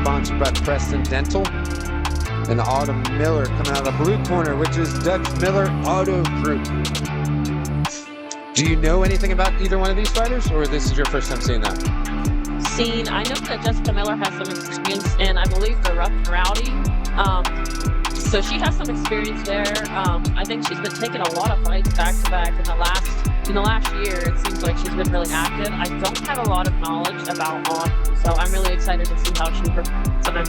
sponsored by Preston Dental. And Autumn Miller coming out of the blue corner, which is Dutch Miller Auto Group. Do you know anything about either one of these fighters, or this is your first time seeing them? I know that Jessica Miller has some experience in, I believe, the Rough and Rowdy. So she has some experience there. I think she's been taking a lot of fights back to back in the last year. It seems like she's been really active. I don't have a lot of knowledge about Autumn, so I'm really excited to see how she performs tonight.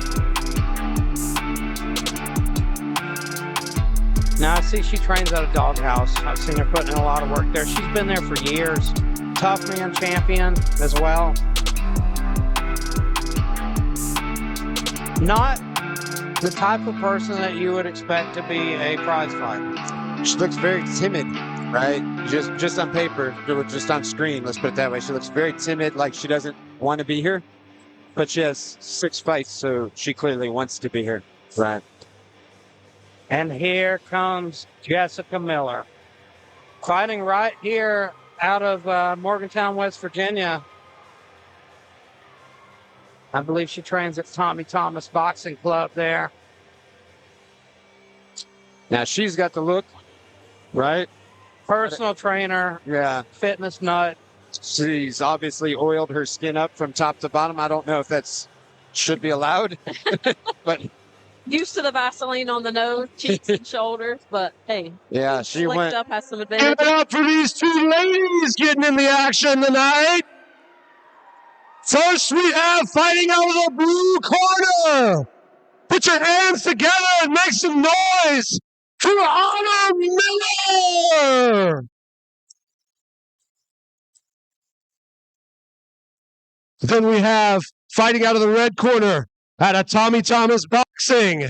Now, I see she trains at a Dawghouse. I've seen her putting in a lot of work there. She's been there for years. Tough man champion as well. Not the type of person that you would expect to be a prize fighter. She looks very timid, right? Just on paper, just on screen, let's put it that way. She looks very timid, like she doesn't want to be here. But she has 6 fights, so she clearly wants to be here. Right. And here comes Jessica Miller, fighting right here out of Morgantown, West Virginia. I believe she trains at Tommy Thomas Boxing Club there. Now she's got the look, right? Personal trainer, yeah, fitness nut. She's obviously oiled her skin up from top to bottom. I don't know if that's should be allowed, but used to the Vaseline on the nose, cheeks, and shoulders, but hey, yeah, she went up, has some advantage. Give it up for these 2 ladies getting in the action tonight. First, we have fighting out of the blue corner. Put your hands together and make some noise for Autumn Miller. Then we have fighting out of the red corner out of Tommy Thomas Boxing,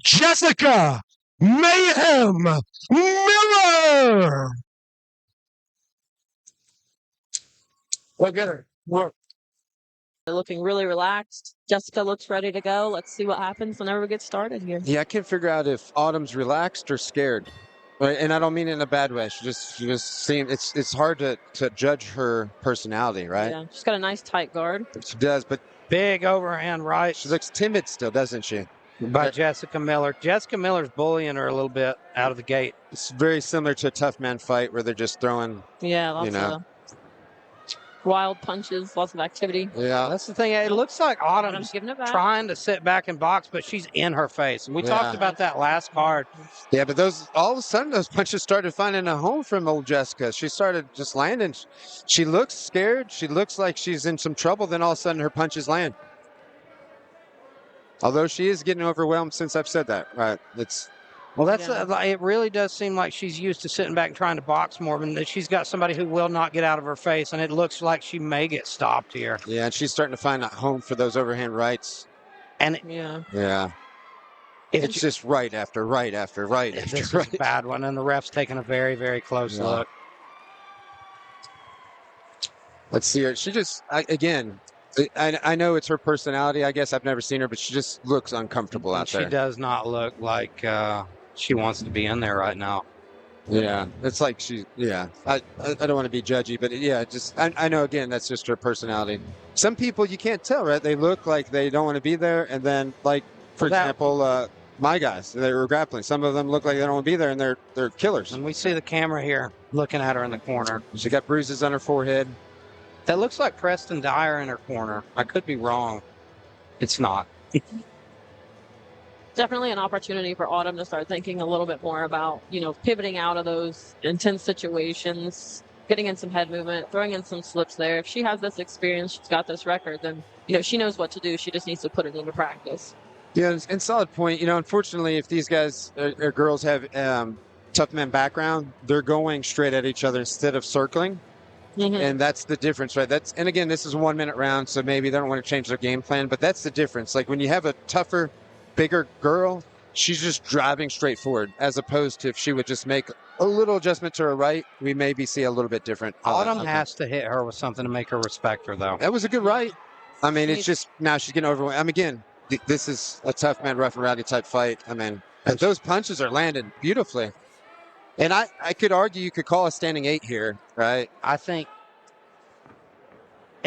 Jessica Mayhem Miller. look at her. Look. They're looking really relaxed. Jessica looks ready to go. Let's see what happens whenever we get started here. Yeah, I can't figure out if Autumn's relaxed or scared. Right? And I don't mean it in a bad way. She just seems it's hard to judge her personality, right? Yeah, she's got a nice tight guard. She does, but Big overhand right she looks timid still, doesn't she? by Jessica Miller. Jessica Miller's bullying her a little bit out of the gate. It's very similar to a tough man fight where they're just throwing. Yeah, lots of wild punches, lots of activity. Yeah, That's the thing. It looks like Autumn's Autumn's giving it back. trying to sit back and box, but she's in her face. And we talked about that last card. yeah, but all of a sudden those punches started finding a home from old Jessica. She started just landing. She looks scared. She looks like she's in some trouble. Then all of a sudden her punches land. Although she is getting overwhelmed since I've said that, right? It really does seem like she's used to sitting back and trying to box more, but she's got somebody who will not get out of her face, and it looks like she may get stopped here. Yeah, and she's starting to find a home for those overhand rights. And yeah, it's just right after right after right after this right. is a bad one, and the ref's taking a very, very close look. Let's see her. She just again. I know it's her personality. I guess I've never seen her, but she just looks uncomfortable out there. She does not look like she wants to be in there right now. Yeah, it's like I don't want to be judgy, but yeah, I know again that's just her personality. Some people you can't tell, right? They look like they don't want to be there, and then like for example, my guys, they were grappling. Some of them look like they don't want to be there, and they're killers. And we see the camera here looking at her in the corner. She got bruises on her forehead. That looks like Preston Dyer in her corner. I could be wrong. It's not. Definitely an opportunity for Autumn to start thinking a little bit more about, pivoting out of those intense situations, getting in some head movement, throwing in some slips there. If she has this experience, she's got this record, then, she knows what to do. She just needs to put it into practice. Yeah, and solid point. Unfortunately, if these guys or girls have tough man background, they're going straight at each other instead of circling. Mm-hmm. And that's the difference, right? And again, this is a 1 minute round, so maybe they don't want to change their game plan, but that's the difference. Like when you have a tougher, bigger girl, she's just driving straight forward, as opposed to if she would just make a little adjustment to her right, we maybe see a little bit different. Autumn has to hit her with something to make her respect her, though. That was a good right. I mean, it's just now she's getting overwhelmed. Again, this is a tough man, rough and rowdy type fight. I mean, but those punches are landing beautifully. And I could argue you could call a standing 8 here, right? I think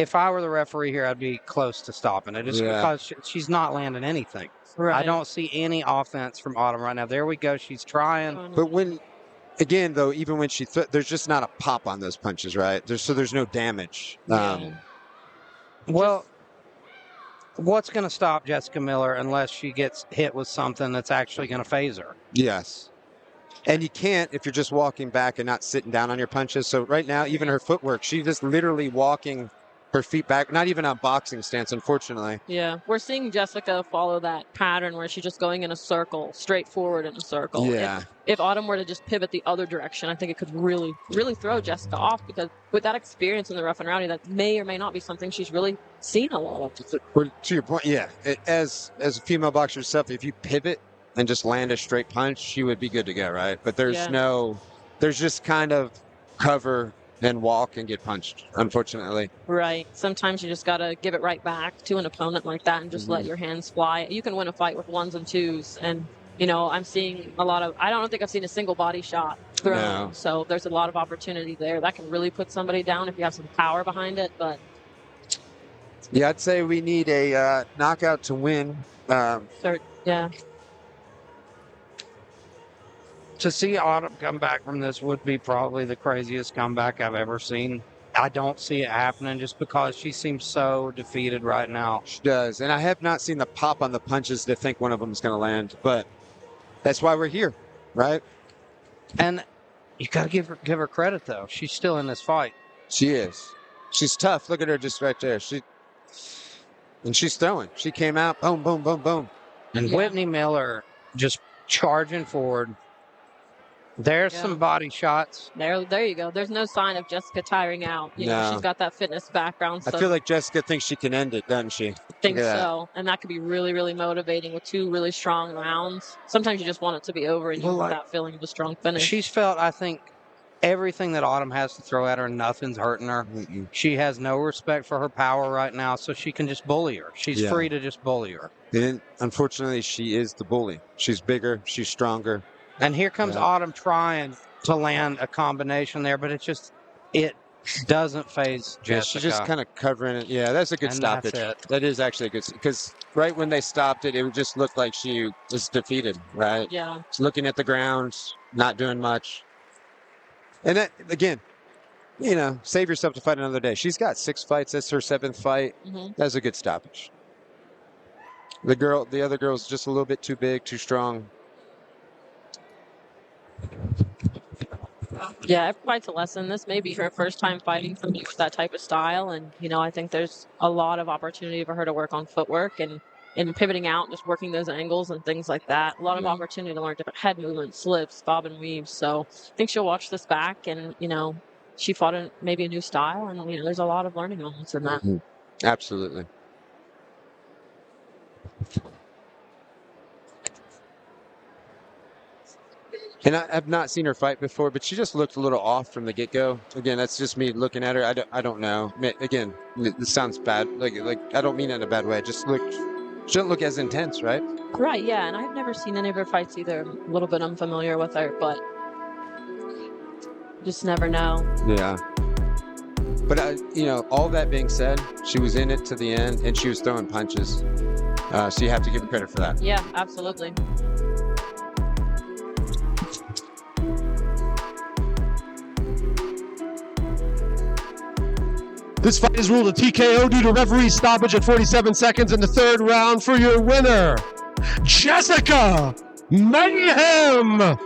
if I were the referee here, I'd be close to stopping it just because she's not landing anything. Right. I don't see any offense from Autumn right now. There we go. She's trying. But again, though, even when there's just not a pop on those punches, right? There's no damage. Well, what's going to stop Jessica Miller unless she gets hit with something that's actually going to phase her? Yes. And you can't if you're just walking back and not sitting down on your punches. So right now, even her footwork, she's just literally walking her feet back, not even on boxing stance, unfortunately. Yeah, we're seeing Jessica follow that pattern where she's just going in a circle, straight forward in a circle. Yeah. If Autumn were to just pivot the other direction, I think it could really, really throw Jessica off because with that experience in the rough and rowdy, that may or may not be something she's really seen a lot of. To your point, yeah. As a female boxer herself, if you pivot and just land a straight punch, she would be good to go, right? But there's just kind of cover and walk and get punched, unfortunately. Right. Sometimes you just got to give it right back to an opponent like that and just let your hands fly. You can win a fight with ones and twos. And, I'm seeing a lot of, I don't think I've seen a single body shot thrown. No. So there's a lot of opportunity there. That can really put somebody down if you have some power behind it. But yeah, I'd say we need a knockout to win. Yeah. To see Autumn come back from this would be probably the craziest comeback I've ever seen. I don't see it happening just because she seems so defeated right now. She does. And I have not seen the pop on the punches to think one of them is going to land. But that's why we're here, right? And you got to give her credit, though. She's still in this fight. She is. She's tough. Look at her just right there. And she's throwing. She came out, boom, boom, boom, boom. And Whitney Miller just charging forward. There's some body shots. There you go. There's no sign of Jessica tiring out. She's got that fitness background. So I feel like Jessica thinks she can end it, doesn't she? I think so. And that could be really, really motivating with 2 really strong rounds. Sometimes you just want it to be over and you want that feeling of a strong finish. She's felt, I think, everything that Autumn has to throw at her, nothing's hurting her. Mm-mm. She has no respect for her power right now, so she can just bully her. She's free to just bully her. And unfortunately, she is the bully. She's bigger. She's stronger. And here comes Autumn trying to land a combination there, but it doesn't phase Jessica. Yeah, she's just kind of covering it. Yeah, that's a good stoppage. That is actually a good, because right when they stopped it, it just looked like she was defeated, right? Yeah. She's looking at the ground, not doing much. And that, again, save yourself to fight another day. She's got 6 fights. That's her 7th fight. Mm-hmm. That's a good stoppage. The other girl's just a little bit too big, too strong. Yeah, every fight's a lesson. This may be her first time fighting somebody with that type of style. And, I think there's a lot of opportunity for her to work on footwork and pivoting out, just working those angles and things like that. A lot of opportunity to learn different head movements, slips, bob and weaves. So I think she'll watch this back and, she fought maybe a new style. And, there's a lot of learning moments in that. Mm-hmm. Absolutely. And I've not seen her fight before, but she just looked a little off from the get-go. Again, that's just me looking at her. I don't know. Again, this sounds bad. Like I don't mean it in a bad way. She doesn't look as intense, right? Right, yeah. And I've never seen any of her fights either. A little bit unfamiliar with her, but just never know. Yeah. But, all that being said, she was in it to the end, and she was throwing punches. So you have to give her credit for that. Yeah, absolutely. This fight is ruled a TKO due to referee stoppage at 47 seconds in the 3rd round. For your winner, Jessica Mayhem Miller.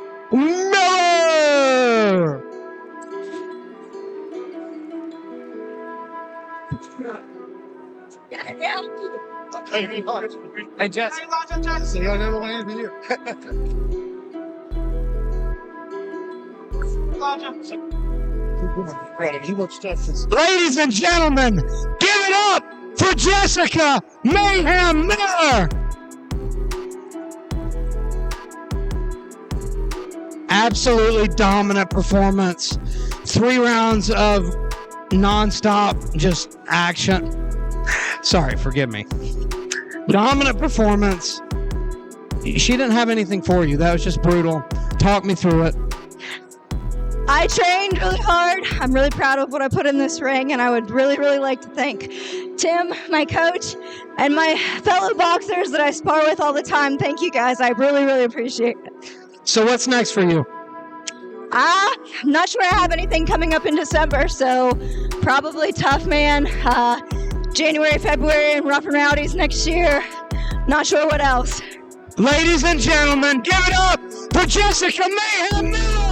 Hey, Jess. Ladies and gentlemen, give it up for Jessica Mayhem Miller. Absolutely dominant performance. 3 rounds of nonstop just action. Sorry, forgive me. Dominant performance. She didn't have anything for you. That was just brutal. Talk me through it. I trained really hard. I'm really proud of what I put in this ring, and I would really, really like to thank Tim, my coach, and my fellow boxers that I spar with all the time. Thank you, guys. I really, really appreciate it. So what's next for you? I'm not sure I have anything coming up in December, so probably Tough Man, January, February, and Rough and Rowdies next year. Not sure what else. Ladies and gentlemen, give it up for Jessica Mayhem Miller!